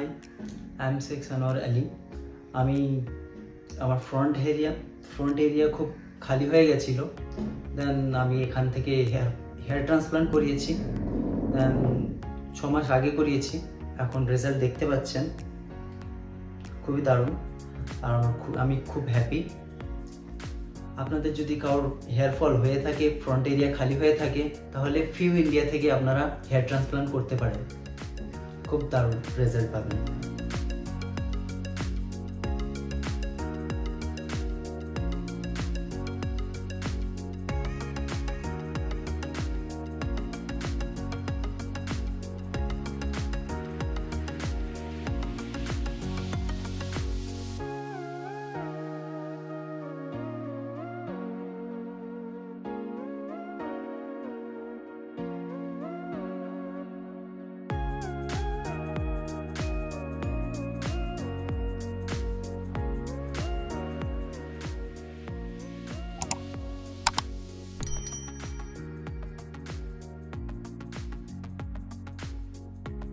High, I am Sheikh Sanowar Ali. আমি আমার front area খুব খালি হয়ে গেছিলো। দেন আমি এখান থেকে হেয়ার ট্রান্সপ্লান্ট করিয়েছি। দেন 6 মাস আগে করিয়েছি। এখন রেজাল্ট দেখতে পাচ্ছেন, খুবই দারুণ। আর আমি খুব হ্যাপি। আপনাদের যদি কারোর হেয়ার ফল হয়ে থাকে, ফ্রন্ট এরিয়া খালি হয়ে থাকে, তাহলে ফিউ ইন্ডিয়া থেকে আপনারা হেয়ার ট্রান্সপ্লান্ট করতে পারেন। খুব দারুণ রেজাল্ট পাবেন।